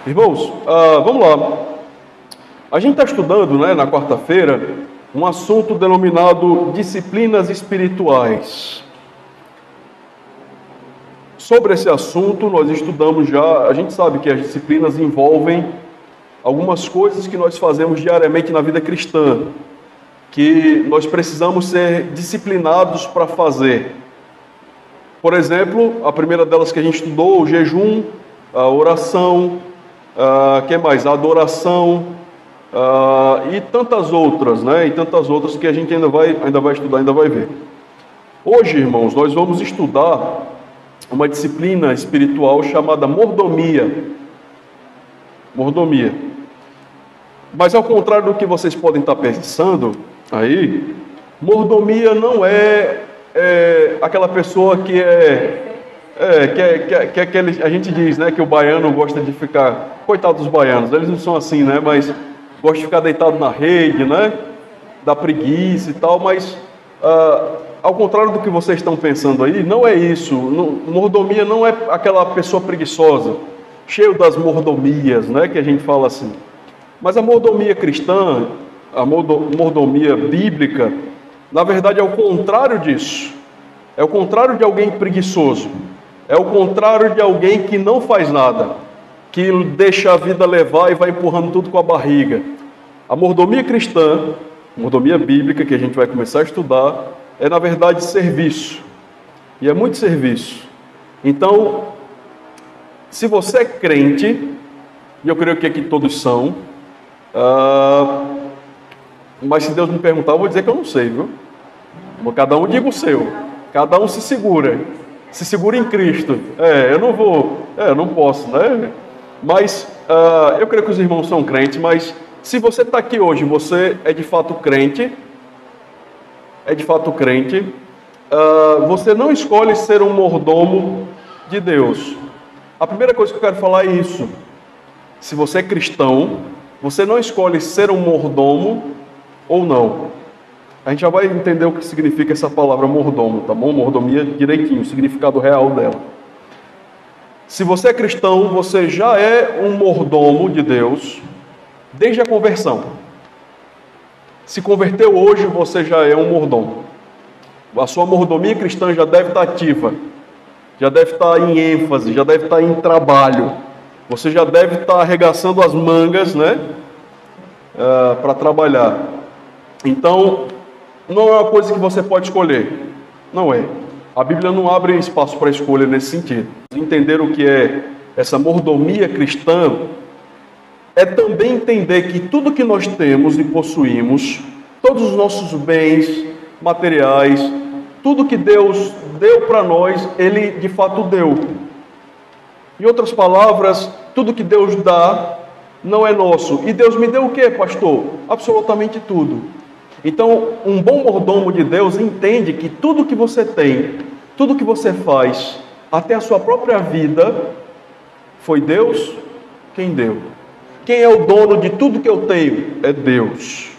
Irmãos, vamos lá. A gente está estudando, né, na quarta-feira, um assunto denominado disciplinas espirituais. Sobre esse assunto, nós estudamos já, a gente sabe que as disciplinas envolvem algumas coisas que nós fazemos diariamente na vida cristã, que nós precisamos ser disciplinados para fazer. Por exemplo, a primeira delas que a gente estudou, o jejum, a oração, que mais? A adoração, e tantas outras, né? E tantas outras que a gente ainda vai estudar, ainda vai ver. Hoje, irmãos, nós vamos estudar uma disciplina espiritual chamada mordomia. Mordomia. Mas ao contrário do que vocês podem estar pensando aí, mordomia não é aquela pessoa que a gente diz, né, que o baiano gosta de ficar, coitado dos baianos, eles não são assim, né, mas gosta de ficar deitado na rede, né, da preguiça e tal, mas ao contrário do que vocês estão pensando aí, não é isso. Mordomia não é aquela pessoa preguiçosa, cheio das mordomias, né, que a gente fala assim. Mas a mordomia cristã, a mordomia bíblica, na verdade é o contrário disso. É o contrário de alguém preguiçoso. É o contrário de alguém que não faz nada, que deixa a vida levar e vai empurrando tudo com a barriga. A mordomia cristã, mordomia bíblica, que a gente vai começar a estudar, é na verdade serviço. E é muito serviço. Então, se você é crente, e eu creio que aqui todos são, mas se Deus me perguntar, eu vou dizer que eu não sei, viu? Cada um diga o seu. Cada um se segura em Cristo. Eu não posso, né? Mas eu creio que os irmãos são crentes, mas se você está aqui hoje, você é de fato crente, você não escolhe ser um mordomo de Deus. A primeira coisa que eu quero falar é isso. Se você é cristão, você não escolhe ser um mordomo ou não. A gente já vai entender o que significa essa palavra mordomo, tá bom? Mordomia direitinho, o significado real dela. Se você é cristão, você já é um mordomo de Deus desde a conversão. Se converteu hoje, você já é um mordomo. A sua mordomia cristã já deve estar ativa, já deve estar em ênfase, já deve estar em trabalho. Você já deve estar arregaçando as mangas, né? Para trabalhar. Então, não é uma coisa que você pode escolher. Não é. A Bíblia não abre espaço para escolha nesse sentido. Entender o que é essa mordomia cristã é também entender que tudo que nós temos e possuímos, todos os nossos bens materiais, tudo que Deus deu para nós, Ele de fato deu. Em outras palavras, tudo que Deus dá não é nosso. E Deus me deu o quê, pastor? Absolutamente tudo. Então, um bom mordomo de Deus entende que tudo que você tem, tudo que você faz, até a sua própria vida, foi Deus quem deu. Quem é o dono de tudo que eu tenho? É Deus.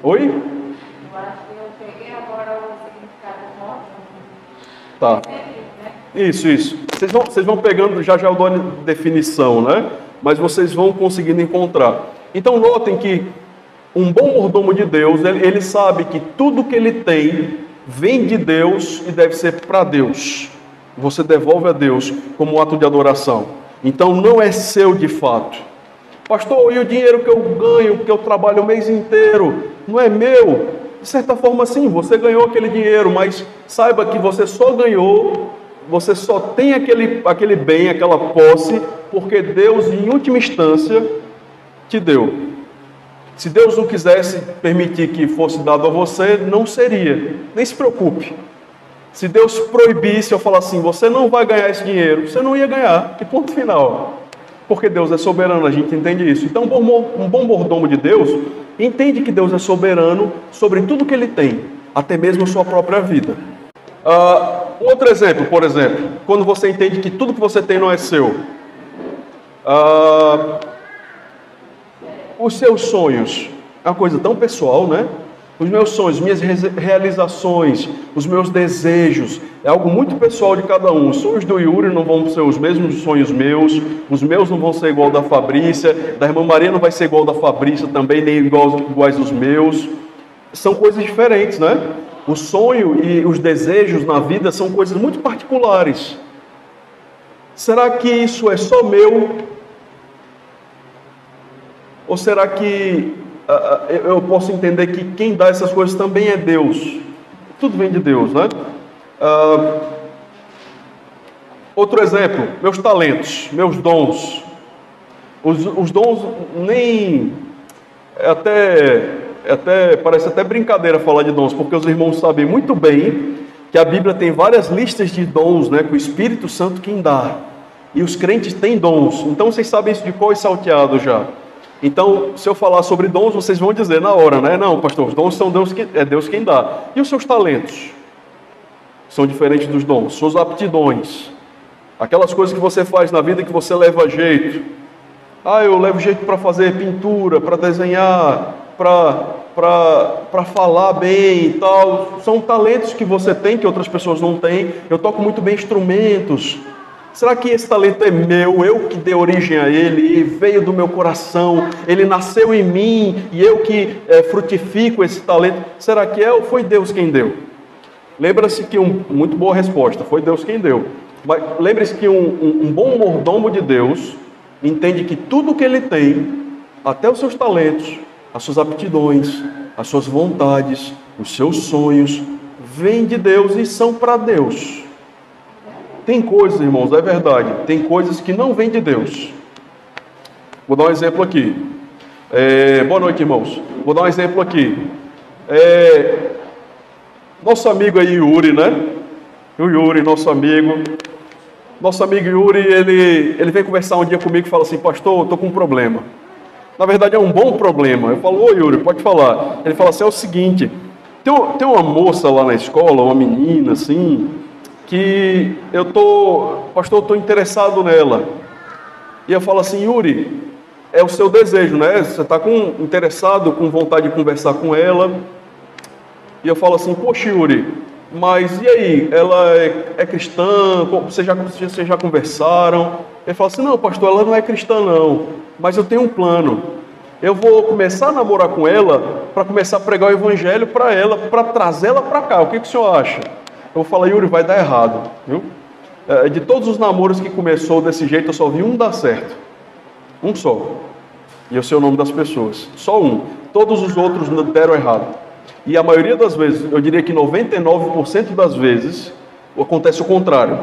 Oi? Eu acho que eu peguei agora o significado do mordomo. Tá. Isso. Vocês vão pegando, já eu dou a definição, né? Mas vocês vão conseguindo encontrar. Então, notem que um bom mordomo de Deus, ele sabe que tudo que ele tem vem de Deus e deve ser para Deus. Você devolve a Deus como um ato de adoração. Então não é seu de fato. Pastor, e o dinheiro que eu ganho, que eu trabalho o mês inteiro, não é meu? De certa forma sim, você ganhou aquele dinheiro, mas saiba que você só ganhou, você só tem aquele bem, aquela posse, porque Deus em última instância te deu. Se Deus não quisesse permitir que fosse dado a você, não seria. Nem se preocupe. Se Deus proibisse, eu falar assim, você não vai ganhar esse dinheiro, você não ia ganhar. E ponto final. Porque Deus é soberano, a gente entende isso. Então, um bom mordomo de Deus entende que Deus é soberano sobre tudo que Ele tem, até mesmo a sua própria vida. Outro exemplo, por exemplo, quando você entende que tudo que você tem não é seu. Os seus sonhos é uma coisa tão pessoal, né? Os meus sonhos, minhas realizações, os meus desejos, é algo muito pessoal de cada um. Os sonhos do Yuri não vão ser os mesmos sonhos meus, os meus não vão ser igual da Fabrícia, da irmã Maria não vai ser igual da Fabrícia também, nem iguais os meus. São coisas diferentes, né? O sonho e os desejos na vida são coisas muito particulares. Será que isso é só meu? Ou será que eu posso entender que quem dá essas coisas também é Deus? Tudo vem de Deus, né? Outro exemplo, meus talentos, meus dons. Os dons nem... parece até brincadeira falar de dons, porque os irmãos sabem muito bem que a Bíblia tem várias listas de dons, né, que o Espírito Santo quem dá. E os crentes têm dons. Então vocês sabem isso de cor e salteado já. Então, se eu falar sobre dons, vocês vão dizer na hora, né? Não, pastor, os dons são Deus quem dá. E os seus talentos? São diferentes dos dons. Suas aptidões. Aquelas coisas que você faz na vida que você leva jeito. Eu levo jeito para fazer pintura, para desenhar, para falar bem e tal. São talentos que você tem, que outras pessoas não têm. Eu toco muito bem instrumentos. Será que esse talento é meu? Eu que dei origem a ele, e veio do meu coração, ele nasceu em mim, e eu que frutifico esse talento. Será que é ou foi Deus quem deu? Lembra-se que muito boa resposta, foi Deus quem deu. Mas lembre-se que um bom mordomo de Deus entende que tudo que ele tem, até os seus talentos, as suas aptidões, as suas vontades, os seus sonhos, vêm de Deus e são para Deus. Tem coisas, irmãos, é verdade, tem coisas que não vêm de Deus. Vou dar um exemplo aqui. Boa noite, irmãos. Vou dar um exemplo aqui. Nosso amigo aí, Yuri, né? O Yuri, nosso amigo. Nosso amigo Yuri, ele vem conversar um dia comigo e fala assim, pastor, eu estou com um problema. Na verdade, é um bom problema. Eu falo, ô Yuri, pode falar. Ele fala assim, é o seguinte, tem uma moça lá na escola, uma menina, assim... que pastor, eu estou interessado nela. E eu falo assim, Yuri, é o seu desejo, né? Você está interessado, com vontade de conversar com ela. E eu falo assim, poxa, Yuri, mas e aí? Ela é cristã? Vocês já conversaram? Ele fala assim, não, pastor, ela não é cristã não, mas eu tenho um plano. Eu vou começar a namorar com ela para começar a pregar o evangelho para ela, para trazê-la para cá. O que o senhor acha? Eu vou falar, Yuri, vai dar errado, viu? De todos os namoros que começou desse jeito, eu só vi um dar certo. Um só. E eu sei o nome das pessoas. Só um. Todos os outros deram errado. E a maioria das vezes, eu diria que 99% das vezes, acontece o contrário.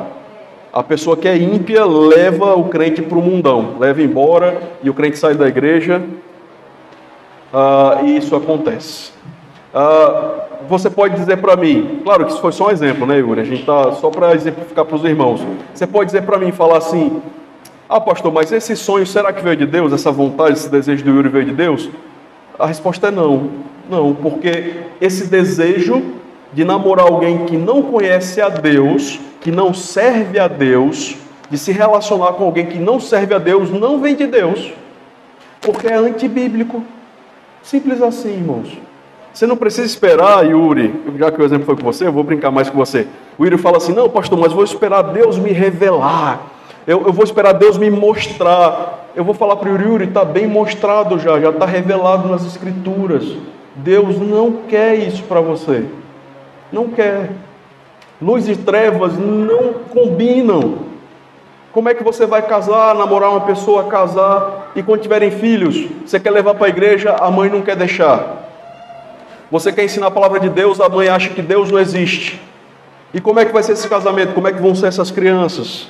A pessoa que é ímpia leva o crente para o mundão. Leva embora e o crente sai da igreja. E isso acontece. Você pode dizer para mim, claro que isso foi só um exemplo, né, Yuri? A gente está só para exemplificar para os irmãos. Você pode dizer para mim, falar assim, pastor, mas esse sonho, será que veio de Deus? Essa vontade, esse desejo do Yuri veio de Deus? A resposta é não. Não, porque esse desejo de namorar alguém que não conhece a Deus, que não serve a Deus, de se relacionar com alguém que não serve a Deus, não vem de Deus. Porque é antibíblico. Simples assim, irmãos. Você não precisa esperar, Yuri, já que o exemplo foi com você, eu vou brincar mais com você. O Yuri fala assim, não, pastor, mas vou esperar Deus me revelar. Eu vou esperar Deus me mostrar. Eu vou falar para o Yuri, está bem mostrado já está revelado nas Escrituras. Deus não quer isso para você. Não quer. Luz e trevas não combinam. Como é que você vai casar, namorar uma pessoa, casar, e quando tiverem filhos, você quer levar para a igreja, a mãe não quer deixar. Você quer ensinar a palavra de Deus, a mãe acha que Deus não existe. E como é que vai ser esse casamento? Como é que vão ser essas crianças?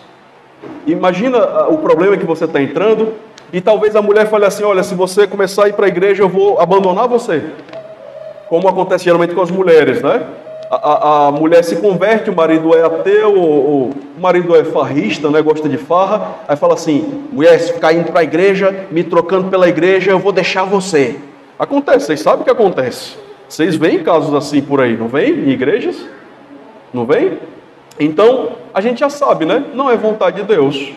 Imagina o problema que você está entrando, e talvez a mulher fale assim, olha, se você começar a ir para a igreja, eu vou abandonar você. Como acontece geralmente com as mulheres, né? A mulher se converte, o marido é ateu, o marido é farrista, né? Gosta de farra, aí fala assim, mulher, se ficar indo para a igreja, me trocando pela igreja, eu vou deixar você. Acontece, vocês sabem o que acontece. Vocês veem casos assim por aí, não vem? Em igrejas? Não vem? Então, a gente já sabe, né? Não é vontade de Deus.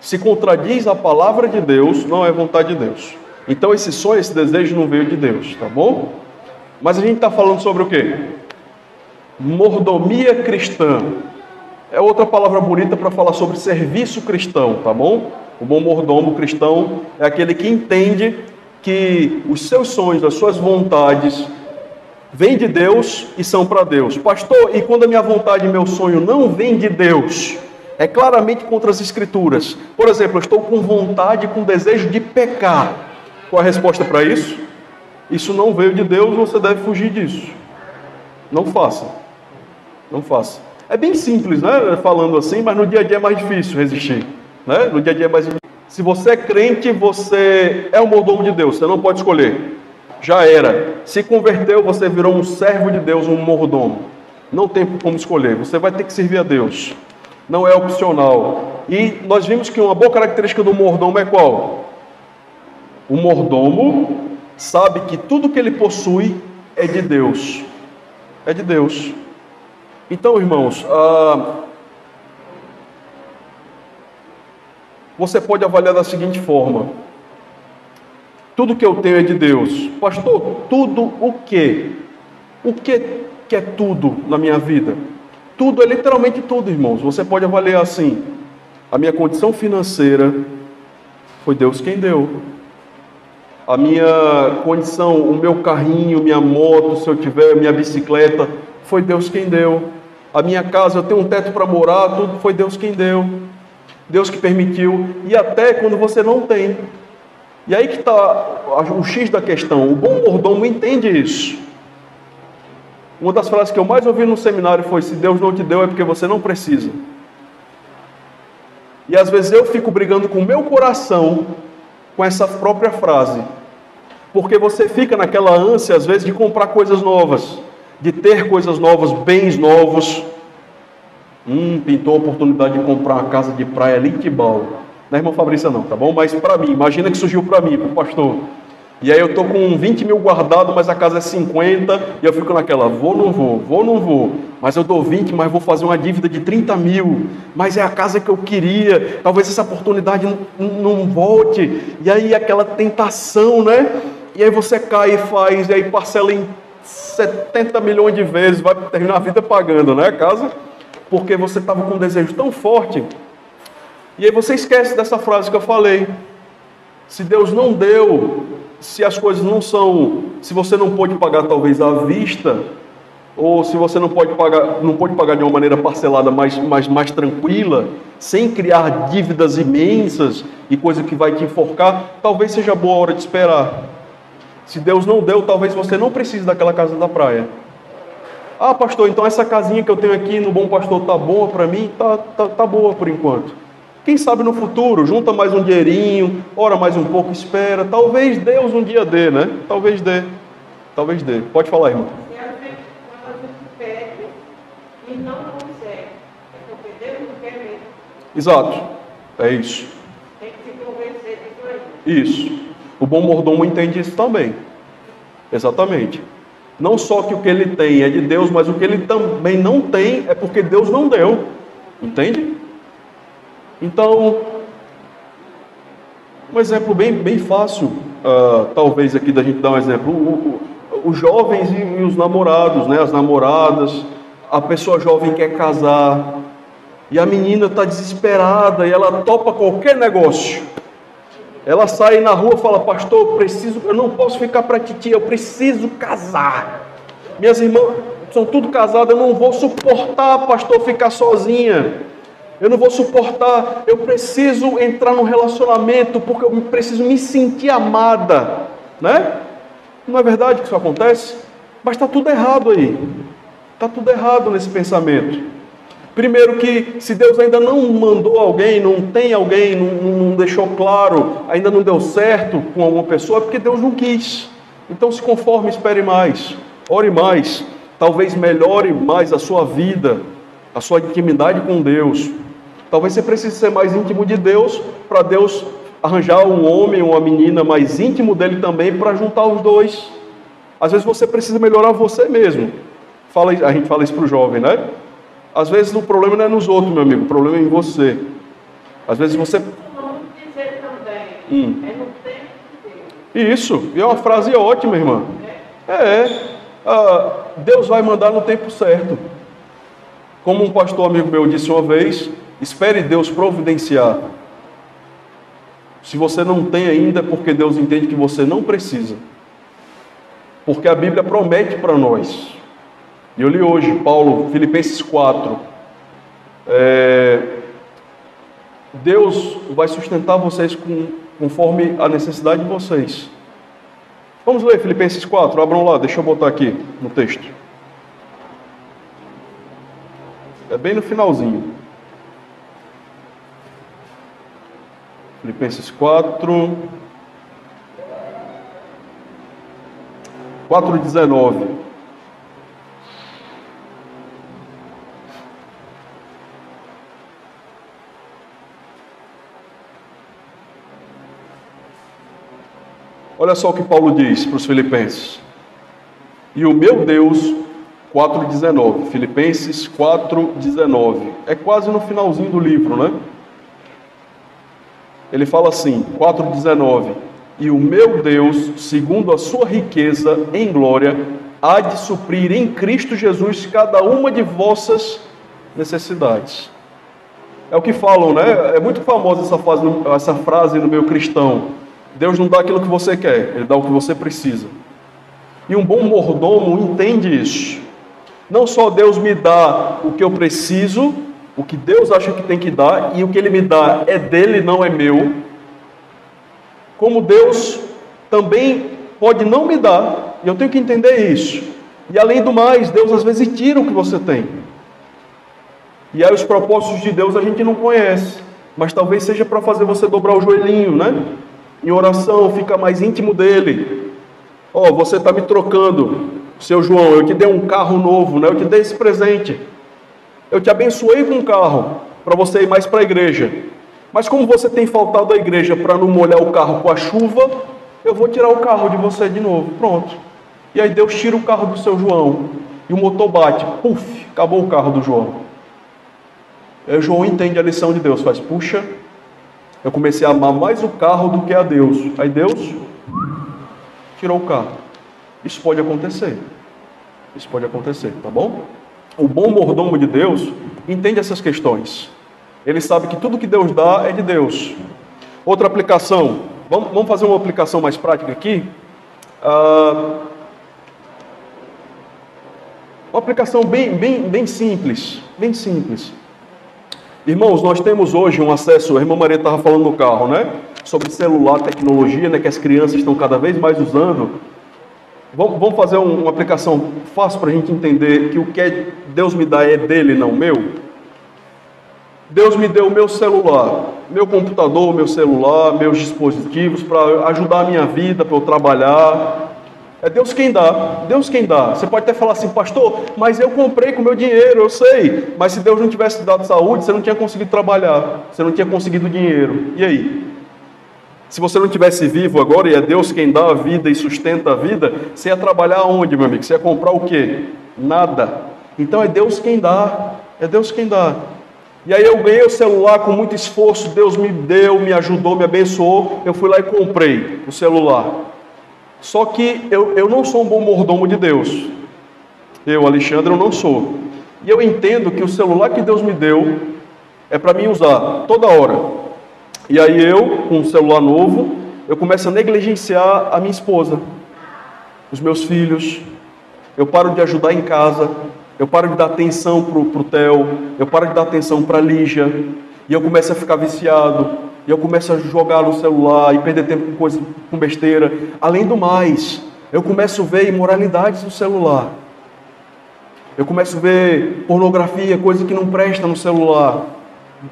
Se contradiz a palavra de Deus, não é vontade de Deus. Então, esse sonho, esse desejo não veio de Deus, tá bom? Mas a gente está falando sobre o quê? Mordomia cristã. É outra palavra bonita para falar sobre serviço cristão, tá bom? O bom mordomo cristão é aquele que entende que os seus sonhos, as suas vontades vêm de Deus e são para Deus. Pastor, e quando a minha vontade e meu sonho não vem de Deus? É claramente contra as Escrituras. Por exemplo, eu estou com vontade, com desejo de pecar. Qual a resposta para isso? Isso não veio de Deus, você deve fugir disso. Não faça. Não faça. É bem simples, né? Falando assim, mas no dia a dia é mais difícil resistir. Né? No dia a dia é mais difícil. Se você é crente, você é um mordomo de Deus, você não pode escolher. Já era. Se converteu, você virou um servo de Deus, um mordomo. Não tem como escolher, você vai ter que servir a Deus. Não é opcional. E nós vimos que uma boa característica do mordomo é qual? O mordomo sabe que tudo que ele possui é de Deus. É de Deus. Então, irmãos, você pode avaliar da seguinte forma: tudo que eu tenho é de Deus. Pastor, tudo o quê? O que é tudo na minha vida? Tudo é literalmente tudo, irmãos. Você pode avaliar assim: a minha condição financeira foi Deus quem deu. A minha condição, o meu carrinho, minha moto, se eu tiver, minha bicicleta, foi Deus quem deu. A minha casa, eu tenho um teto para morar, tudo foi Deus quem deu. Deus que permitiu. E até quando você não tem. E aí que está o X da questão. O bom mordomo entende isso. Uma das frases que eu mais ouvi no seminário foi: se Deus não te deu é porque você não precisa. E às vezes eu fico brigando com o meu coração com essa própria frase. Porque você fica naquela ânsia, às vezes, de comprar coisas novas, de ter coisas novas, bens novos. Pintou a oportunidade de comprar uma casa de praia ali em Tibau. Não é, irmã Fabrícia, não, tá bom? Mas para mim, imagina que surgiu para mim, para o pastor. E aí eu estou com 20 mil guardado, mas a casa é 50, e eu fico naquela, vou, não vou. Mas eu dou 20, mas vou fazer uma dívida de 30 mil. Mas é a casa que eu queria, talvez essa oportunidade não volte. E aí aquela tentação, né? E aí você cai e faz, e aí parcela em 70 milhões de vezes, vai terminar a vida pagando, né, a casa? Porque você estava com um desejo tão forte. E aí você esquece dessa frase que eu falei. Se Deus não deu, se as coisas não são, se você não pode pagar talvez à vista, ou se você não pode pagar de uma maneira parcelada mais tranquila, sem criar dívidas imensas e coisa que vai te enforcar, talvez seja boa hora de esperar. Se Deus não deu, talvez você não precise daquela casa da praia. Ah, pastor, então essa casinha que eu tenho aqui no Bom Pastor tá boa para mim? Tá boa por enquanto. Quem sabe no futuro, junta mais um dinheirinho, ora mais um pouco, espera. Talvez Deus um dia dê, né? Talvez dê. Pode falar, irmão. E às vezes, quando a gente pede e não consegue, é porque Deus não quer mesmo. Exato. É isso. Tem que se convencer disso aí. Isso. O bom mordomo entende isso também. Exatamente. Não só que o que ele tem é de Deus, mas o que ele também não tem é porque Deus não deu. Entende? Então, um exemplo bem fácil, talvez aqui da gente dar um exemplo. Os jovens e os namorados, né? As namoradas, a pessoa jovem quer casar, e a menina está desesperada, e ela topa qualquer negócio. Ela sai na rua e fala: pastor, eu não posso ficar para titia, eu preciso casar. Minhas irmãs são tudo casadas, eu não vou suportar, pastor, ficar sozinha. Eu não vou suportar, eu preciso entrar num relacionamento, porque eu preciso me sentir amada, né? Não é verdade que isso acontece? Mas está tudo errado aí. Está tudo errado nesse pensamento. Primeiro que, se Deus ainda não mandou alguém, não tem alguém, não deixou claro, ainda não deu certo com alguma pessoa, é porque Deus não quis. Então se conforme, espere mais, ore mais, talvez melhore mais a sua vida, a sua intimidade com Deus. Talvez você precise ser mais íntimo de Deus, para Deus arranjar um homem, uma menina mais íntimo dele também, para juntar os dois. Às vezes você precisa melhorar você mesmo. A gente fala isso para o jovem, né? Às vezes o problema não é nos outros, meu amigo, o problema é em você. Às vezes você... Vamos dizer também, é no tempo de Deus. Isso, e é uma frase ótima, irmã. Deus vai mandar no tempo certo. Como um pastor amigo meu disse uma vez, espere Deus providenciar. Se você não tem ainda, é porque Deus entende que você não precisa. Porque a Bíblia promete para nós. E eu li hoje, Paulo, Filipenses 4. Deus vai sustentar vocês conforme a necessidade de vocês. Vamos ler Filipenses 4, abram lá, deixa eu botar aqui no texto. É bem no finalzinho. Filipenses 4:19. Olha só o que Paulo diz para os filipenses. E o meu Deus, 4:19, Filipenses 4:19. É quase no finalzinho do livro, né? Ele fala assim, 4:19. E o meu Deus, segundo a sua riqueza em glória, há de suprir em Cristo Jesus cada uma de vossas necessidades. É o que falam, né? É muito famosa essa frase no meio cristão. Deus não dá aquilo que você quer, Ele dá o que você precisa. E um bom mordomo entende isso. Não só Deus me dá o que eu preciso, o que Deus acha que tem que dar, e o que Ele me dá é dele, não é meu. Como Deus também pode não me dar, e eu tenho que entender isso. E além do mais, Deus às vezes tira o que você tem. E aí os propósitos de Deus a gente não conhece, mas talvez seja para fazer você dobrar o joelhinho, né? Em oração, fica mais íntimo dele. Você está me trocando, seu João, eu te dei um carro novo, né? Eu te dei esse presente. Eu te abençoei com um carro, para você ir mais para a igreja. Mas como você tem faltado à igreja para não molhar o carro com a chuva, eu vou tirar o carro de você de novo. Pronto. E aí Deus tira o carro do seu João, e o motor bate, puf, acabou o carro do João. Aí o João entende a lição de Deus, faz, puxa, eu comecei a amar mais o carro do que a Deus. Aí Deus tirou o carro. Isso pode acontecer. Isso pode acontecer, tá bom? O bom mordomo de Deus entende essas questões. Ele sabe que tudo que Deus dá é de Deus. Outra aplicação. Vamos fazer uma aplicação mais prática aqui. Uma aplicação bem simples. Bem simples. Irmãos, nós temos hoje um acesso, a irmã Maria estava falando no carro, né? Sobre celular, tecnologia, né? Que as crianças estão cada vez mais usando. Vamos fazer uma aplicação fácil para a gente entender que o que Deus me dá é dele, não meu. Deus me deu o meu celular, meu computador, meu celular, meus dispositivos para ajudar a minha vida, para eu trabalhar. É Deus quem dá, Deus quem dá. Você pode até falar assim, pastor, mas eu comprei com meu dinheiro, eu sei. Mas se Deus não tivesse dado saúde, você não tinha conseguido trabalhar, você não tinha conseguido dinheiro. E aí? Se você não tivesse vivo agora, e é Deus quem dá a vida e sustenta a vida, você ia trabalhar onde, meu amigo? Você ia comprar o quê? Nada. Então é Deus quem dá, é Deus quem dá. E aí eu ganhei o celular com muito esforço, Deus me deu, me ajudou, me abençoou, eu fui lá e comprei o celular. Só que eu não sou um bom mordomo de Deus. Eu, Alexandre, eu não sou. E eu entendo que o celular que Deus me deu é para mim usar toda hora. E aí eu, com um celular novo, eu começo a negligenciar a minha esposa, os meus filhos. Eu paro de ajudar em casa, eu paro de dar atenção para o Theo, eu paro de dar atenção para a Lígia, e eu começo a ficar viciado. E eu começo a jogar no celular e perder tempo com coisa, com besteira. Além do mais, eu começo a ver imoralidades no celular. Eu começo a ver pornografia, coisa que não presta no celular.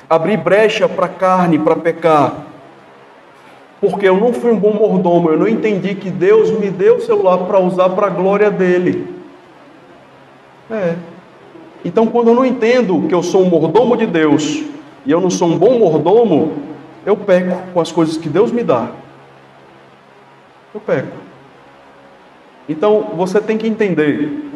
Abrir brecha para carne, para pecar. Porque eu não fui um bom mordomo, eu não entendi que Deus me deu o celular para usar para a glória dele. Então, quando eu não entendo que eu sou um mordomo de Deus e eu não sou um bom mordomo, eu peco com as coisas que Deus me dá. Eu peco. Então, você tem que entender,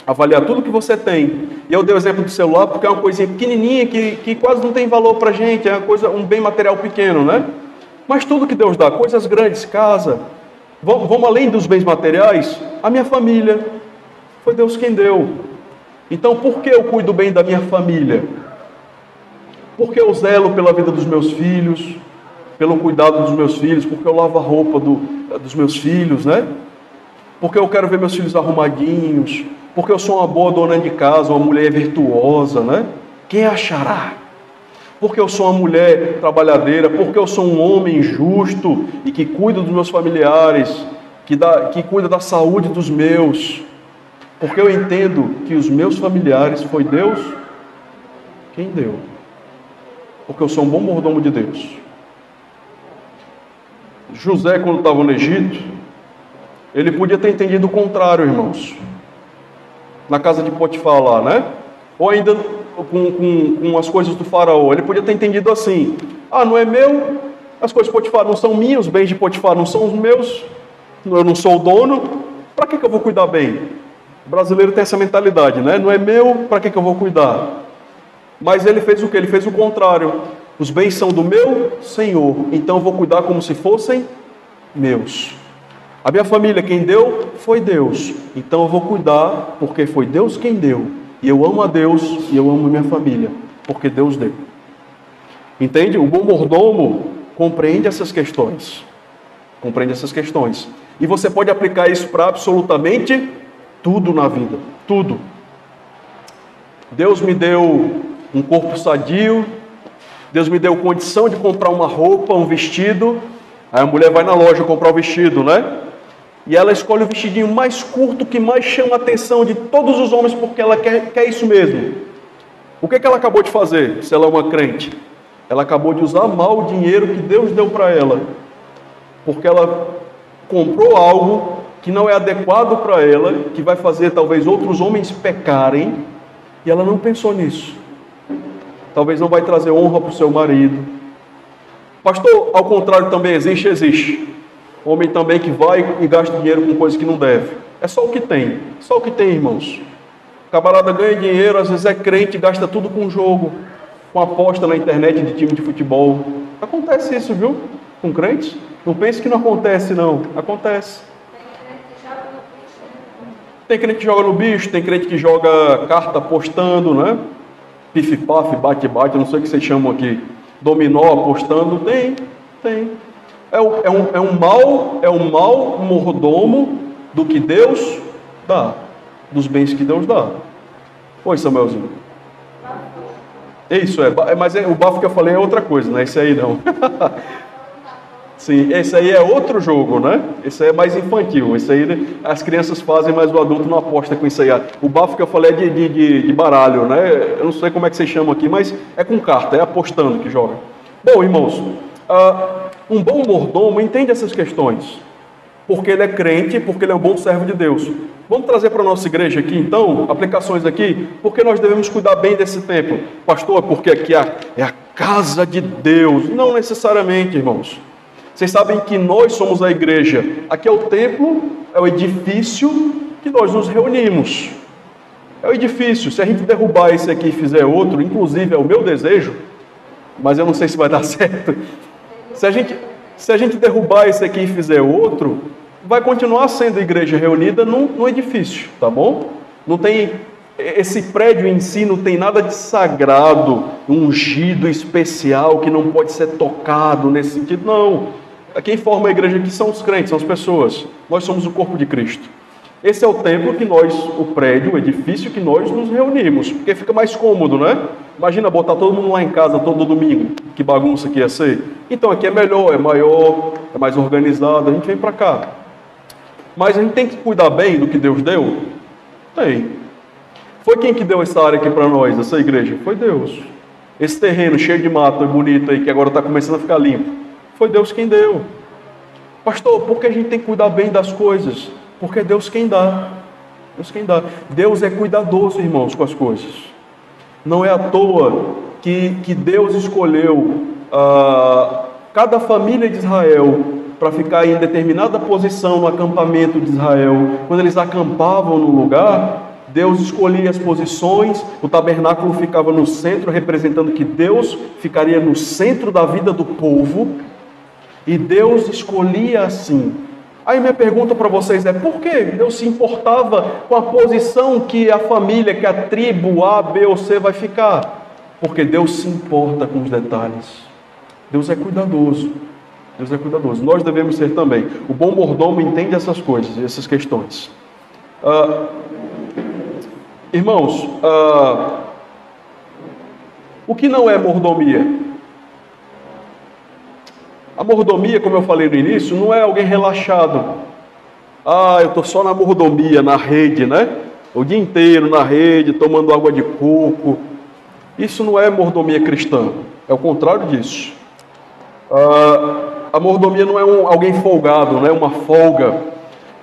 avaliar tudo que você tem. E eu dei o exemplo do celular porque é uma coisinha pequenininha que quase não tem valor para a gente, é uma coisa, um bem material pequeno, né? Mas tudo que Deus dá, coisas grandes, casa, vamos além dos bens materiais, a minha família. Foi Deus quem deu. Então, por que eu cuido bem da minha família? Porque eu zelo pela vida dos meus filhos, pelo cuidado dos meus filhos, porque eu lavo a roupa dos meus filhos, né? Porque eu quero ver meus filhos arrumadinhos, porque eu sou uma boa dona de casa, uma mulher virtuosa, né? Quem achará? Porque eu sou uma mulher trabalhadeira, porque eu sou um homem justo e que cuida dos meus familiares, que cuida da saúde dos meus. Porque eu entendo que os meus familiares foi Deus quem deu. Porque eu sou um bom mordomo de Deus. José, quando estava no Egito, ele podia ter entendido o contrário, irmãos. Na casa de Potifar lá, né? Ou ainda com as coisas do faraó. Ele podia ter entendido assim: ah, não é meu, as coisas de Potifar não são minhas, os bens de Potifar não são os meus, eu não sou o dono, para que eu vou cuidar bem? O brasileiro tem essa mentalidade, né? Não é meu, para que eu vou cuidar? Mas ele fez o quê? Ele fez o contrário. Os bens são do meu Senhor, então eu vou cuidar como se fossem meus. A minha família, quem deu, foi Deus. Então eu vou cuidar, porque foi Deus quem deu. E eu amo a Deus e eu amo a minha família, porque Deus deu. Entende? O bom mordomo compreende essas questões. Compreende essas questões. E você pode aplicar isso para absolutamente tudo na vida. Tudo. Deus me deu um corpo sadio. Deus me deu condição de comprar uma roupa, um vestido. Aí a mulher vai na loja comprar o vestido, né? E ela escolhe o vestidinho mais curto, que mais chama a atenção de todos os homens, porque ela quer isso mesmo. O que ela acabou de fazer, se ela é uma crente? Ela acabou de usar mal o dinheiro que Deus deu para ela. Porque ela comprou algo que não é adequado para ela, que vai fazer talvez outros homens pecarem, e ela não pensou nisso. Talvez não vai trazer honra para o seu marido. Pastor, ao contrário também existe. Homem também que vai e gasta dinheiro com coisas que não deve. É só o que tem. Só o que tem, irmãos. O camarada ganha dinheiro, às vezes é crente, gasta tudo com jogo, com aposta na internet de time de futebol. Acontece isso, viu? Com crentes. Não pense que não acontece, não. Acontece. Tem crente que joga no bicho, tem crente que joga carta apostando, né? Pif-paf, bate-bate, não sei o que vocês chamam aqui. Dominó apostando. Tem. É um mau mordomo do que Deus dá, dos bens que Deus dá. Oi, Samuelzinho. Isso mas o bafo que eu falei é outra coisa, né? Esse aí não. Sim, esse aí é outro jogo, né? Esse aí é mais infantil. Esse aí as crianças fazem, mas o adulto não aposta com isso aí. O bafo que eu falei é de baralho, né? Eu não sei como é que vocês chamam aqui, mas é com carta, é apostando que joga. Bom, irmãos, um bom mordomo entende essas questões, porque ele é crente, porque ele é um bom servo de Deus. Vamos trazer para a nossa igreja aqui, então, aplicações aqui, porque nós devemos cuidar bem desse templo. Pastor, porque aqui é a casa de Deus. Não necessariamente, irmãos. Vocês sabem que nós somos a igreja. Aqui é o templo, é o edifício que nós nos reunimos. É o edifício. Se a gente derrubar esse aqui e fizer outro, inclusive é o meu desejo, mas eu não sei se vai dar certo. Se a gente derrubar esse aqui e fizer outro, vai continuar sendo a igreja reunida num edifício, tá bom? Não tem, esse prédio em si não tem nada de sagrado, ungido, especial, que não pode ser tocado nesse sentido, não. Quem forma a igreja aqui são os crentes, são as pessoas. Nós somos o corpo de Cristo. Esse é o templo que nós, o prédio, o edifício que nós nos reunimos, porque fica mais cômodo, né? Imagina botar todo mundo lá em casa todo domingo, que bagunça que ia ser. Então aqui é melhor, é maior, é mais organizado, a gente vem para cá. Mas a gente tem que cuidar bem do que Deus deu? Tem. Foi quem que deu essa área aqui para nós, essa igreja? Foi Deus. Esse terreno cheio de mato e bonito aí, que agora está começando a ficar limpo, foi Deus quem deu. Pastor, por que a gente tem que cuidar bem das coisas? Porque é Deus quem dá. Deus quem dá. Deus é cuidadoso, irmãos, com as coisas. Não é à toa que Deus escolheu cada família de Israel para ficar em determinada posição no acampamento de Israel. Quando eles acampavam no lugar, Deus escolhia as posições, o tabernáculo ficava no centro, representando que Deus ficaria no centro da vida do povo, e Deus escolhia assim. Aí minha pergunta para vocês é: por que Deus se importava com a posição que a família, que a tribo A, B ou C vai ficar? Porque Deus se importa com os detalhes. Deus é cuidadoso. Deus é cuidadoso. Nós devemos ser também. O bom mordomo entende essas coisas, essas questões. Irmãos, o que não é mordomia? A mordomia, como eu falei no início, não é alguém relaxado. Eu estou só na mordomia, na rede, né? O dia inteiro na rede, tomando água de coco. Isso não é mordomia cristã. É o contrário disso. A mordomia não é alguém folgado, não é uma folga.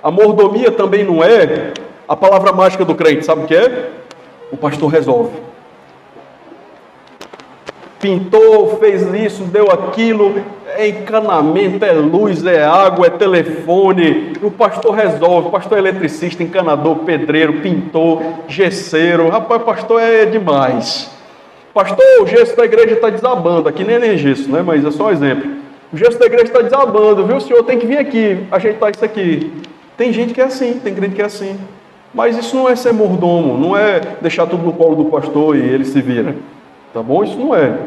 A mordomia também não é a palavra mágica do crente. Sabe o que é? O pastor resolve. Pintou, fez isso, deu aquilo, é encanamento, é luz, é água, é telefone. O pastor resolve, o pastor é eletricista, encanador, pedreiro, pintor, gesseiro. Rapaz, pastor é demais. Pastor, o gesso da igreja está desabando. Aqui nem gesso, né? Mas é só um exemplo. O gesso da igreja está desabando, viu? O senhor tem que vir aqui, ajeitar isso aqui. Tem gente que é assim, tem crente que é assim. Mas isso não é ser mordomo, não é deixar tudo no colo do pastor e ele se vira. Tá bom? Isso não é.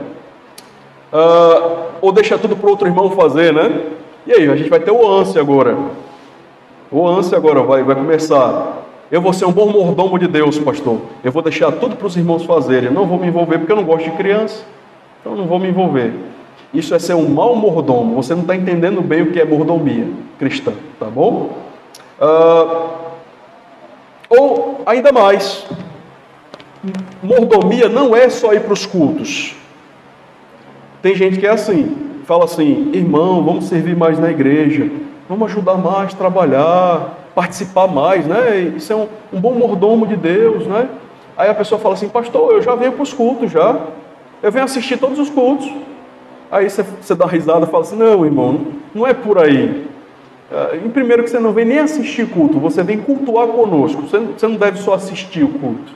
Ou deixar tudo para outro irmão fazer, né? E aí, a gente vai ter o ânsia agora. O ânsia agora vai começar. Eu vou ser um bom mordomo de Deus, pastor. Eu vou deixar tudo para os irmãos fazerem. Eu não vou me envolver porque eu não gosto de criança. Então eu não vou me envolver. Isso é ser um mau mordomo. Você não está entendendo bem o que é mordomia cristã. Tá bom? Ou ainda mais. Mordomia não é só ir para os cultos. Tem gente que é assim, fala assim: irmão, vamos servir mais na igreja, vamos ajudar mais, trabalhar, participar mais, né? Isso é um bom mordomo de Deus, né? Aí a pessoa fala assim: pastor, eu já venho para os cultos já, eu venho assistir todos os cultos. Aí você dá uma risada e fala assim: não, irmão, não é por aí. Em primeiro que você não vem nem assistir culto, você vem cultuar conosco, você não deve só assistir o culto.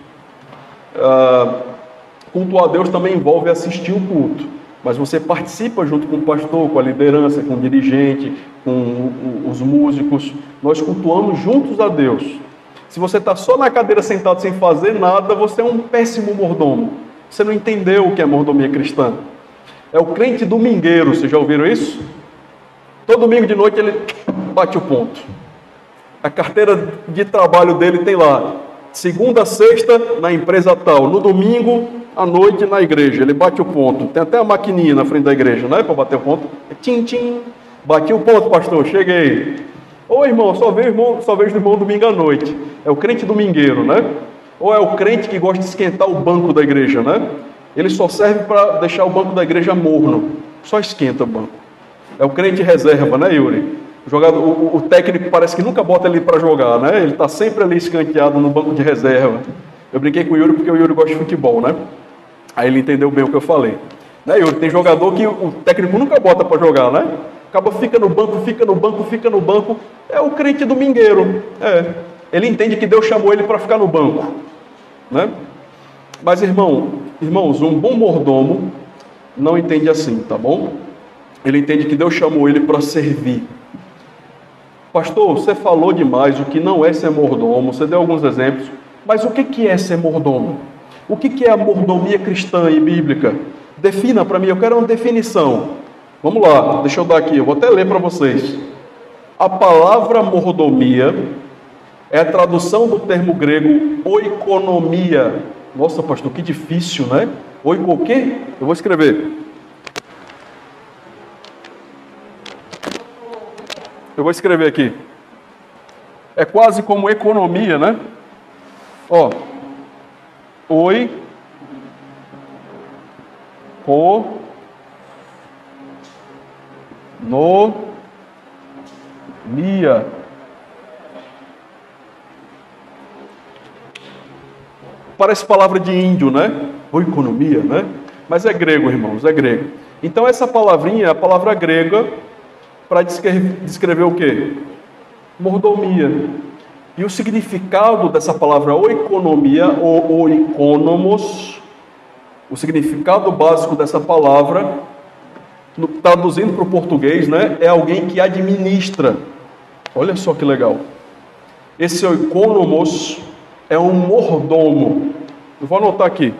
Cultuar a Deus também envolve assistir o culto, mas você participa junto com o pastor, com a liderança, com o dirigente, com os músicos. Nós cultuamos juntos a Deus. Se você está só na cadeira sentado sem fazer nada, você é um péssimo mordomo. Você não entendeu o que é mordomia cristã. É o crente domingueiro, vocês já ouviram isso? Todo domingo de noite ele bate o ponto. A carteira de trabalho dele tem lá: segunda a sexta na empresa tal, no domingo à noite na igreja. Ele bate o ponto. Tem até a maquininha na frente da igreja, não é? Para bater o ponto. Tim, tim. Bati o ponto, pastor, cheguei. Ô irmão, só vejo o irmão domingo à noite. É o crente domingueiro, né? Ou é o crente que gosta de esquentar o banco da igreja, né? Ele só serve para deixar o banco da igreja morno. Só esquenta o banco. É o crente reserva, né, Yuri? O técnico parece que nunca bota ele para jogar, né? Ele está sempre ali escanteado no banco de reserva. Eu brinquei com o Yuri porque o Yuri gosta de futebol, né? Aí ele entendeu bem o que eu falei. Né, Yuri? Tem jogador que o técnico nunca bota para jogar, né? Acaba fica no banco. É o crente domingueiro. Ele entende que Deus chamou ele para ficar no banco, né? Mas irmãos, um bom mordomo não entende assim, tá bom? Ele entende que Deus chamou ele para servir. Pastor, você falou demais o que não é ser mordomo, você deu alguns exemplos, mas o que é ser mordomo? O que é a mordomia cristã e bíblica? Defina para mim, eu quero uma definição. Vamos lá, deixa eu dar aqui, eu vou até ler para vocês. A palavra mordomia é a tradução do termo grego oikonomia. Nossa, pastor, que difícil, né? Oiko o quê? Eu vou escrever. Eu vou escrever aqui. É quase como economia, né? Ó. Oi. O. No. Mia. Parece palavra de índio, né? Ou economia, né? Mas é grego, irmãos, é grego. Então essa palavrinha é a palavra grega para descrever o quê? Mordomia. E o significado dessa palavra oikonomia, ou oikonomos, o significado básico dessa palavra, traduzindo para o português, né, é alguém que administra. Olha só que legal. Esse oikonomos é um mordomo. Eu vou anotar aqui.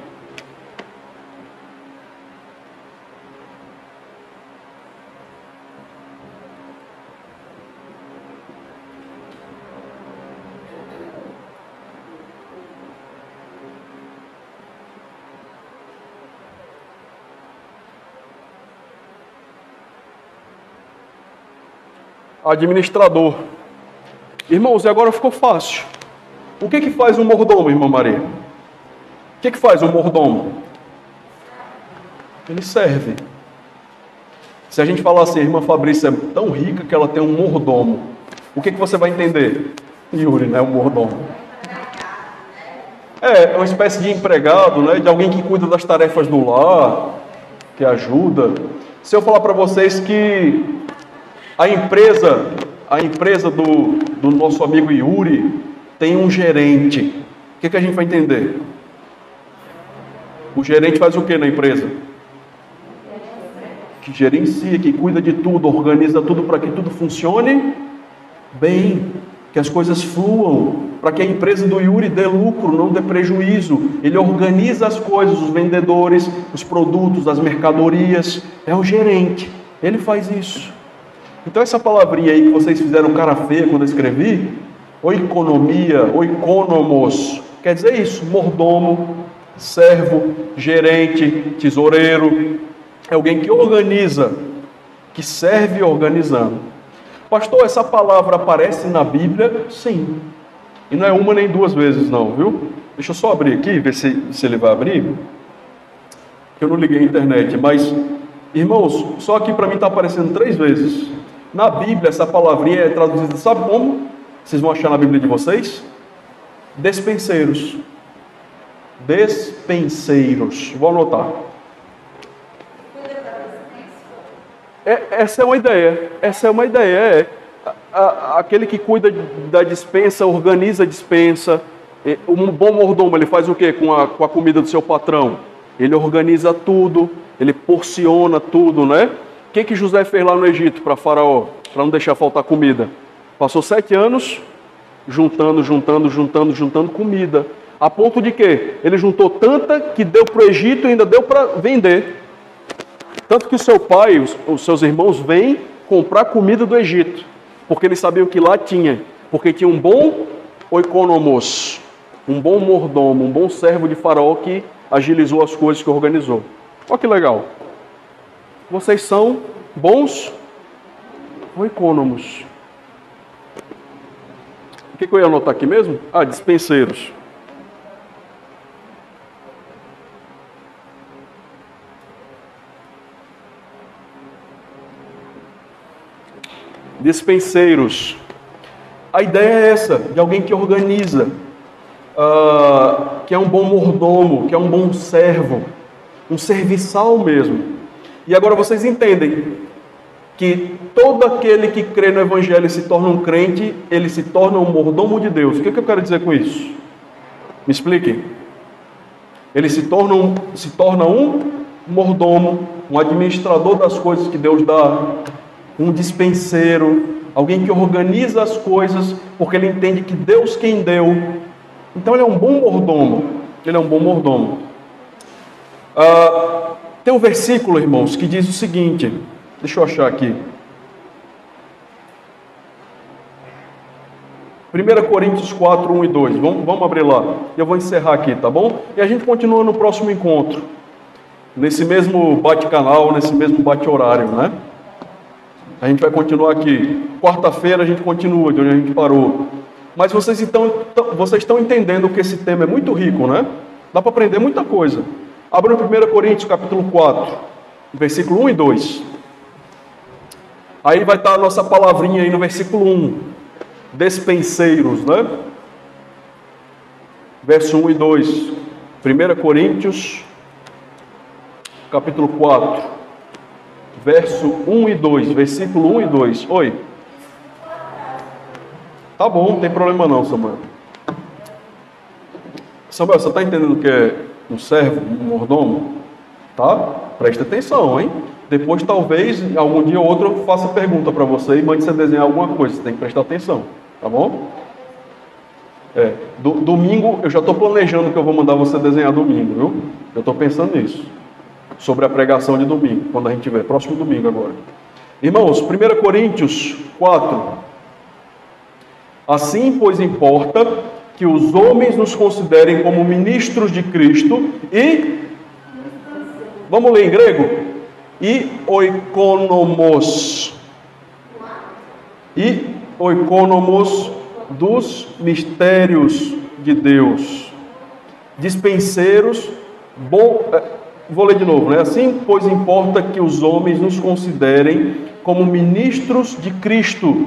Administrador. Irmãos, e agora ficou fácil. O que faz um mordomo, irmã Maria? O que faz um mordomo? Ele serve. Se a gente falar assim, a irmã Fabrícia é tão rica que ela tem um mordomo, o que você vai entender? Yuri, né? Um mordomo. É uma espécie de empregado, né? De alguém que cuida das tarefas do lar, que ajuda. Se eu falar para vocês que a empresa do nosso amigo Yuri tem um gerente, o que a gente vai entender? O gerente faz o que na empresa? Que gerencia, que cuida de tudo, organiza tudo para que tudo funcione bem, que as coisas fluam, para que a empresa do Yuri dê lucro, não dê prejuízo. Ele organiza as coisas, os vendedores, os produtos, as mercadorias. É o gerente, ele faz isso. Então essa palavrinha aí que vocês fizeram cara feia quando eu escrevi, oikonomia, oikonomos, quer dizer isso, mordomo, servo, gerente, tesoureiro, é alguém que organiza, que serve organizando. Pastor, essa palavra aparece na Bíblia? Sim. E não é uma nem duas vezes não, viu? Deixa eu só abrir aqui, ver se ele vai abrir. Eu não liguei a internet, mas, irmãos, só aqui para mim está aparecendo 3 vezes. Na Bíblia, essa palavrinha é traduzida, sabe como? Vocês vão achar na Bíblia de vocês? Despenseiros. Despenseiros. Vou anotar. Essa é uma ideia. Essa é uma ideia. Aquele que cuida da despensa, organiza a despensa. Um bom mordomo, ele faz o quê com a comida do seu patrão? Ele organiza tudo, ele porciona tudo, né? O que José fez lá no Egito para Faraó? Para não deixar faltar comida. Passou 7 anos juntando comida. A ponto de que ele juntou tanta que deu para o Egito e ainda deu para vender. Tanto que o seu pai, os seus irmãos, vêm comprar comida do Egito. Porque eles sabiam que lá tinha. Porque tinha um bom oikonomos, um bom mordomo, um bom servo de Faraó que agilizou as coisas, que organizou. Olha que legal. Vocês são bons oikonomos. O que eu ia anotar aqui mesmo? Dispenseiros. Despenseiros. A ideia é essa, de alguém que organiza, que é um bom mordomo, que é um bom servo, um serviçal mesmo. E agora vocês entendem que todo aquele que crê no Evangelho e se torna um crente, ele se torna um mordomo de Deus. O que eu quero dizer com isso? Me expliquem. Ele se torna um mordomo, um administrador das coisas que Deus dá, um dispenseiro, alguém que organiza as coisas, porque ele entende que Deus quem deu. Então ele é um bom mordomo. Ele é um bom mordomo. Tem um versículo, irmãos, que diz o seguinte, deixa eu achar aqui. 1 Coríntios 4, 1 e 2. Vamos abrir lá. Eu vou encerrar aqui, tá bom? E a gente continua no próximo encontro. Nesse mesmo bate-canal, nesse mesmo bate-horário, né? A gente vai continuar aqui. Quarta-feira a gente continua de onde a gente parou. Mas vocês estão entendendo que esse tema é muito rico, né? Dá para aprender muita coisa. Abra no 1 Coríntios, capítulo 4, versículo 1 e 2. Aí vai estar a nossa palavrinha aí no versículo 1. Despenseiros, né? Verso 1 e 2. 1 Coríntios, capítulo 4, verso 1 e 2. Versículo 1 e 2. Oi. Tá bom, não tem problema não, Samuel. Samuel, você está entendendo o que é um servo, um mordomo? Tá? Presta atenção, hein? Depois, talvez, algum dia ou outro, eu faça pergunta para você e mande você desenhar alguma coisa. Você tem que prestar atenção, tá bom? Domingo, eu já estou planejando o que eu vou mandar você desenhar domingo, viu? Eu estou pensando nisso. Sobre a pregação de domingo, quando a gente tiver. Próximo domingo agora. Irmãos, 1 Coríntios 4. Assim, pois, importa que os homens nos considerem como ministros de Cristo e... Vamos ler em grego? E oikonomos. E oikonomos dos mistérios de Deus. Dispenseiros, vou ler de novo, né? Assim, pois, importa que os homens nos considerem como ministros de Cristo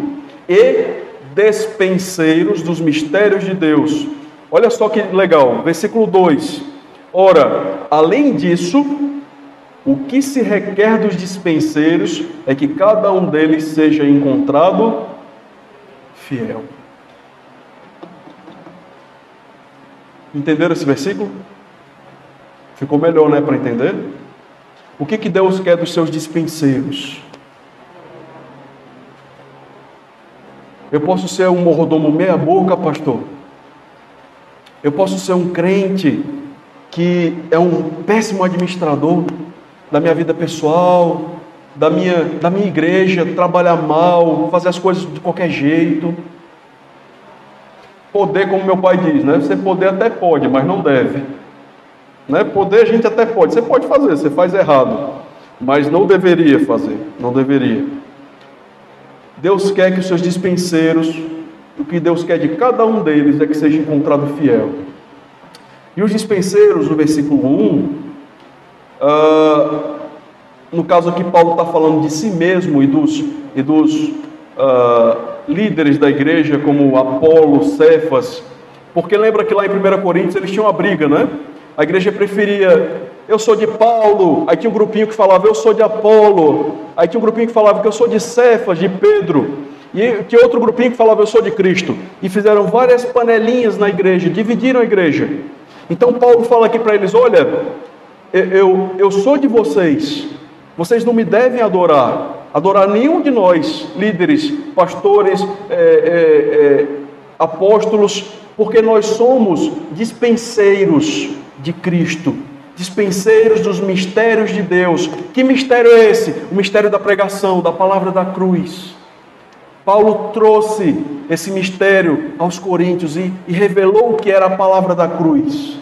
e despenseiros dos mistérios de Deus. Olha só que legal, versículo 2. Ora, além disso, o que se requer dos dispenseiros é que cada um deles seja encontrado fiel. Entenderam esse versículo? Ficou melhor, né, para entender? O que Deus quer dos seus dispenseiros? Eu posso ser um mordomo meia boca, pastor? Eu posso ser um crente que é um péssimo administrador da minha vida pessoal, da minha igreja, trabalhar mal, fazer as coisas de qualquer jeito? Poder, como meu pai diz, né? Você poder até pode, mas não deve. Né? Poder a gente até pode. Você pode fazer, você faz errado. Mas não deveria fazer. Não deveria. Deus quer que os seus dispenseiros, o que Deus quer de cada um deles é que seja encontrado fiel. E os dispenseiros, no versículo 1, no caso aqui Paulo está falando de si mesmo e dos líderes da igreja, como Apolo, Cefas, porque lembra que lá em 1 Coríntios eles tinham uma briga, né? A igreja preferia, eu sou de Paulo, aí tinha um grupinho que falava, eu sou de Apolo, aí tinha um grupinho que falava que eu sou de Cefas, de Pedro, e tinha outro grupinho que falava, eu sou de Cristo, e fizeram várias panelinhas na igreja, dividiram a igreja. Então Paulo fala aqui para eles, olha, eu sou de vocês, vocês não me devem adorar nenhum de nós, líderes, pastores, apóstolos, porque nós somos dispenseiros de Cristo, dispenseiros dos mistérios de Deus. Que mistério é esse? O mistério da pregação, da palavra da cruz. Paulo trouxe esse mistério aos coríntios e revelou o que era a palavra da cruz.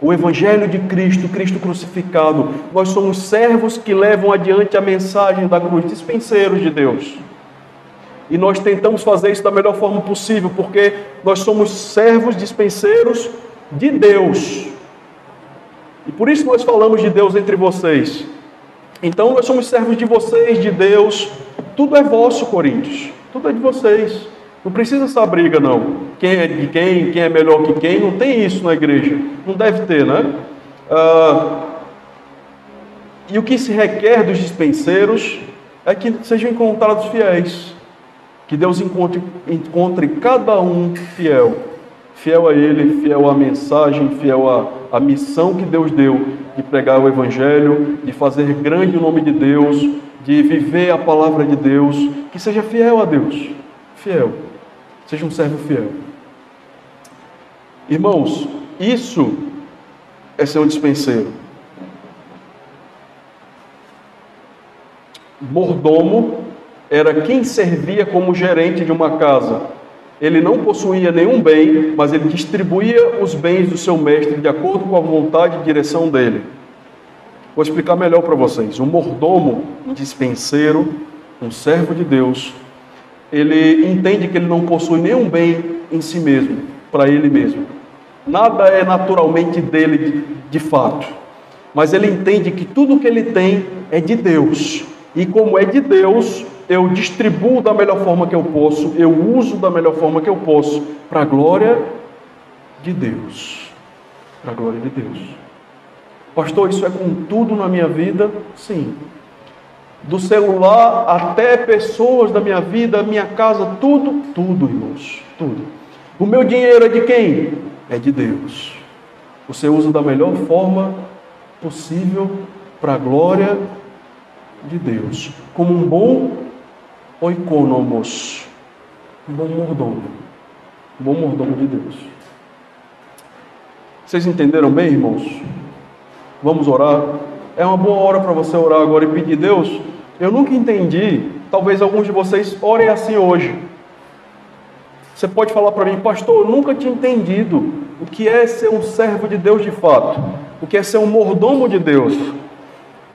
O Evangelho de Cristo, Cristo crucificado. Nós somos servos que levam adiante a mensagem da cruz, dispenseiros de Deus. E nós tentamos fazer isso da melhor forma possível, porque nós somos servos, dispenseiros de Deus. E por isso nós falamos de Deus entre vocês. Então nós somos servos de vocês, de Deus. Tudo é vosso, Coríntios. Tudo é de vocês. Não precisa essa briga, não. Quem é de quem é melhor que quem, não tem isso na igreja. Não deve ter, né? E o que se requer dos dispenseiros é que sejam encontrados fiéis. Que Deus encontre cada um fiel. Fiel a Ele, fiel à mensagem, fiel à missão que Deus deu de pregar o Evangelho, de fazer grande o nome de Deus, de viver a palavra de Deus. Que seja fiel a Deus. Fiel. Seja um servo fiel. Irmãos, isso é ser um dispenseiro. Mordomo era quem servia como gerente de uma casa. Ele não possuía nenhum bem, mas ele distribuía os bens do seu mestre de acordo com a vontade e direção dele. Vou explicar melhor para vocês. Um mordomo, um dispenseiro, um servo de Deus, ele entende que ele não possui nenhum bem em si mesmo, para ele mesmo. Nada é naturalmente dele de fato. Mas ele entende que tudo que ele tem é de Deus. E como é de Deus, eu distribuo da melhor forma que eu posso, eu uso da melhor forma que eu posso, para a glória de Deus. Para a glória de Deus. Pastor, isso é com tudo na minha vida? Sim. Do celular até pessoas da minha vida, minha casa, tudo, irmãos, tudo. O meu dinheiro é de quem? É de Deus. Você usa da melhor forma possível para a glória de Deus, como um bom oikonomos, um bom mordomo de Deus. Vocês entenderam bem, irmãos? Vamos orar? É uma boa hora para você orar agora e pedir: Deus, eu nunca entendi, talvez alguns de vocês orem assim hoje. Você pode falar para mim: pastor, eu nunca tinha entendido o que é ser um servo de Deus de fato, o que é ser um mordomo de Deus.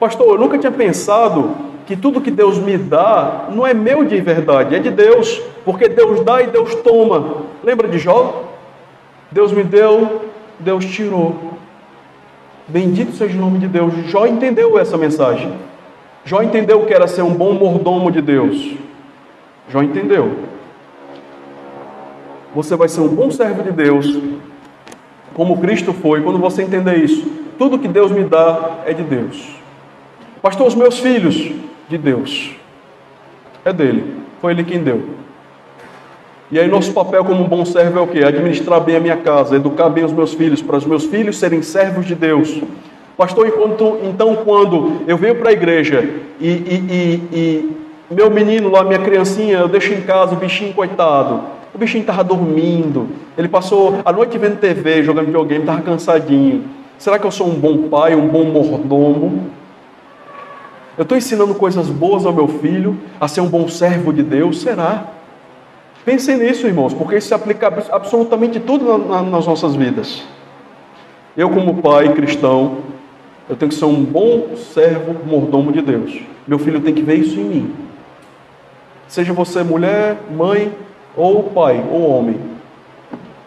Pastor, eu nunca tinha pensado que tudo que Deus me dá não é meu de verdade, é de Deus, porque Deus dá e Deus toma. Lembra de Jó? Deus me deu, Deus tirou. Bendito seja o nome de Deus. Jó entendeu essa mensagem. Jó entendeu o que era ser um bom mordomo de Deus. Jó entendeu. Você vai ser um bom servo de Deus, como Cristo foi, quando você entender isso. Tudo que Deus me dá é de Deus. Pastor, os meus filhos, de Deus. É dele. Foi ele quem deu. E aí nosso papel como um bom servo é o quê? Administrar bem a minha casa, educar bem os meus filhos, para os meus filhos serem servos de Deus. Pastor, então quando eu venho para a igreja e meu menino lá, minha criancinha, eu deixo em casa, o bichinho coitado. O bichinho estava dormindo, ele passou a noite vendo TV, jogando videogame, estava cansadinho. Será que eu sou um bom pai, um bom mordomo? Eu estou ensinando coisas boas ao meu filho, a ser um bom servo de Deus? Será? Pensem nisso, irmãos, porque isso se aplica a absolutamente tudo nas nossas vidas. Eu, como pai cristão, eu tenho que ser um bom servo, mordomo de Deus. Meu filho tem que ver isso em mim. Seja você mulher, mãe, ou pai, ou homem.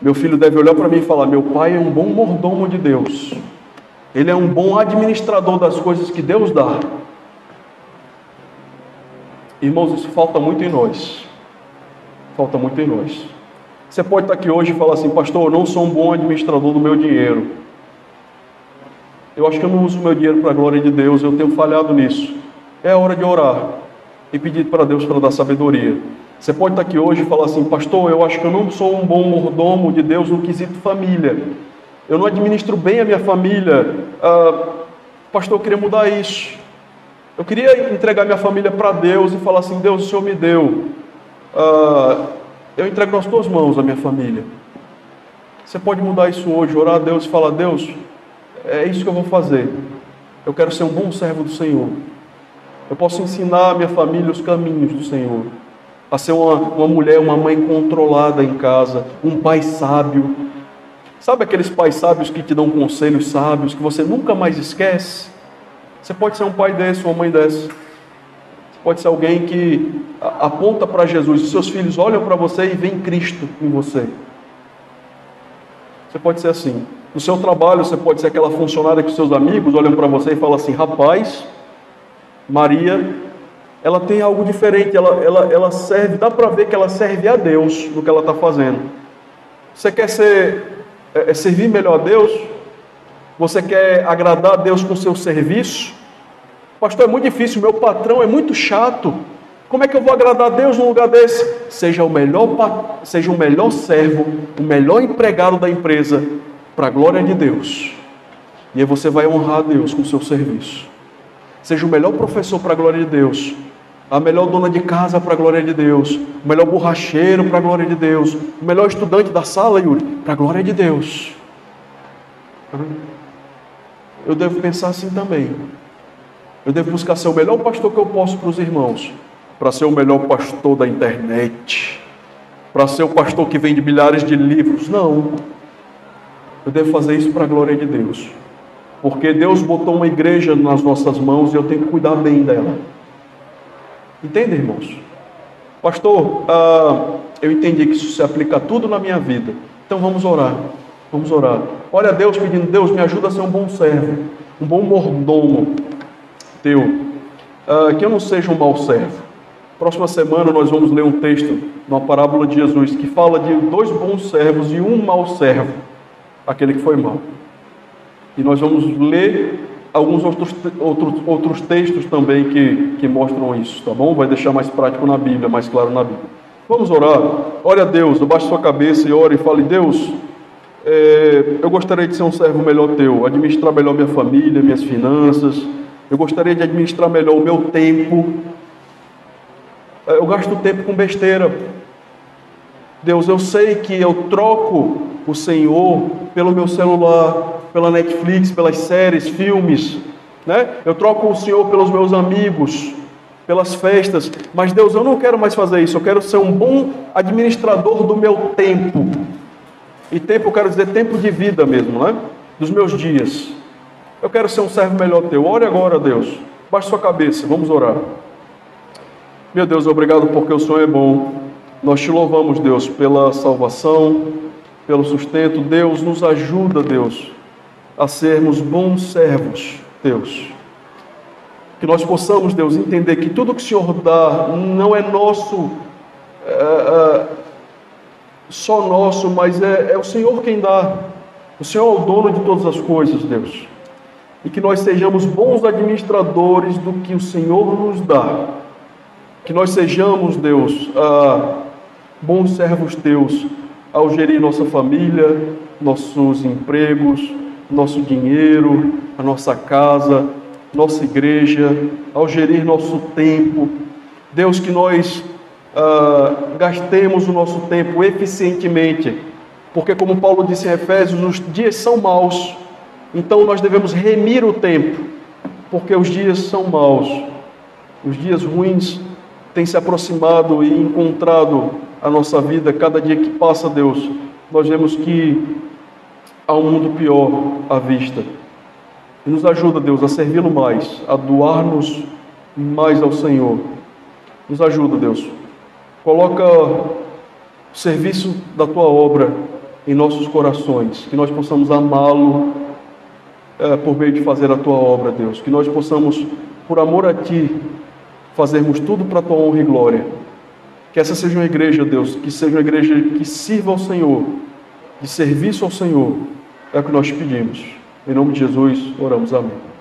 Meu filho deve olhar para mim e falar: meu pai é um bom mordomo de Deus. Ele é um bom administrador das coisas que Deus dá. Irmãos, isso falta muito em nós. Falta muito em nós. Você pode estar aqui hoje e falar assim: pastor, eu não sou um bom administrador do meu dinheiro. Eu acho que eu não uso o meu dinheiro para a glória de Deus, eu tenho falhado nisso. É hora de orar e pedir para Deus para dar sabedoria. Você pode estar aqui hoje e falar assim: pastor, eu acho que eu não sou um bom mordomo de Deus no quesito família. Eu não administro bem a minha família. Pastor, eu queria mudar isso. Eu queria entregar minha família para Deus e falar assim: Deus, o Senhor me deu. Eu entrego nas tuas mãos a minha família. Você pode mudar isso hoje, orar a Deus e falar: Deus, é isso que eu vou fazer. Eu quero ser um bom servo do Senhor. Eu posso ensinar a minha família os caminhos do Senhor. A ser uma mulher, uma mãe controlada em casa, um pai sábio. Sabe aqueles pais sábios que te dão conselhos sábios, que você nunca mais esquece? Você pode ser um pai desse, uma mãe dessa. Você pode ser alguém que aponta para Jesus. Os seus filhos olham para você e veem Cristo em você. Você pode ser assim. No seu trabalho, você pode ser aquela funcionária que os seus amigos olham para você e falam assim: rapaz, Maria, ela tem algo diferente, ela serve, dá para ver que ela serve a Deus no que ela está fazendo. Você quer servir melhor a Deus? Você quer agradar a Deus com o seu serviço? Pastor, é muito difícil, meu patrão é muito chato. Como é que eu vou agradar a Deus num lugar desse? Seja o melhor servo, o melhor empregado da empresa, para a glória de Deus. E aí você vai honrar a Deus com o seu serviço. Seja o melhor professor para a glória de Deus, a melhor dona de casa para a glória de Deus, o melhor borracheiro para a glória de Deus, o melhor estudante da sala, Yuri, para a glória de Deus. Eu devo pensar assim também. Eu devo buscar ser o melhor pastor que eu posso para os irmãos, para ser o melhor pastor da internet, para ser o pastor que vende milhares de livros. Não. Eu devo fazer isso para a glória de Deus. Porque Deus botou uma igreja nas nossas mãos e eu tenho que cuidar bem dela. Entende, irmãos? Pastor, eu entendi que isso se aplica a tudo na minha vida. Então vamos orar. Vamos orar. Olha a Deus pedindo: Deus, me ajuda a ser um bom servo, um bom mordomo teu. Que eu não seja um mau servo. Próxima semana nós vamos ler um texto, uma parábola de Jesus, que fala de 2 bons servos e um mau servo, aquele que foi mau. E nós vamos ler alguns outros textos também que mostram isso, tá bom? Vai deixar mais prático na Bíblia, mais claro na Bíblia. Vamos orar. Ore a Deus, abaixe sua cabeça e ore e fale: Deus, eu gostaria de ser um servo melhor teu, administrar melhor minha família, minhas finanças, Eu gostaria de administrar melhor o meu tempo. Eu gasto tempo com besteira. Deus, eu sei que eu troco o Senhor pelo meu celular, pela Netflix, pelas séries, filmes, né? Eu troco o Senhor pelos meus amigos, pelas festas. Mas Deus, eu não quero mais fazer isso. Eu quero ser um bom administrador do meu tempo. E tempo, eu quero dizer tempo de vida mesmo, né? Dos meus dias. Eu quero ser um servo melhor teu. Ore agora, Deus. Baixe sua cabeça, vamos orar. Meu Deus, obrigado porque o Senhor é bom. Nós te louvamos, Deus, pela salvação, pelo sustento. Deus, nos ajuda, Deus, a sermos bons servos, Deus. Que nós possamos, Deus, entender que tudo que o Senhor dá não é nosso, só nosso, mas é o Senhor quem dá. O Senhor é o dono de todas as coisas, Deus. E que nós sejamos bons administradores do que o Senhor nos dá. Que nós sejamos, Deus, bons servos teus ao gerir nossa família, nossos empregos, nosso dinheiro, a nossa casa, nossa igreja, ao gerir nosso tempo. Deus, que nós gastemos o nosso tempo eficientemente, porque como Paulo disse em Efésios, os dias são maus. Então nós devemos remir o tempo, porque os dias são maus. Os dias ruins têm se aproximado e encontrado a nossa vida. Cada dia que passa, Deus, nós vemos que há um mundo pior à vista. E nos ajuda, Deus, a servi-lo mais, a doar-nos mais ao Senhor. Nos ajuda, Deus. Coloca o serviço da Tua obra em nossos corações, que nós possamos amá-lo por meio de fazer a Tua obra, Deus. Que nós possamos, por amor a Ti, fazermos tudo para a Tua honra e glória. Que essa seja uma igreja, Deus, que seja uma igreja que sirva ao Senhor, de serviço ao Senhor. É o que nós pedimos. Em nome de Jesus, oramos. Amém.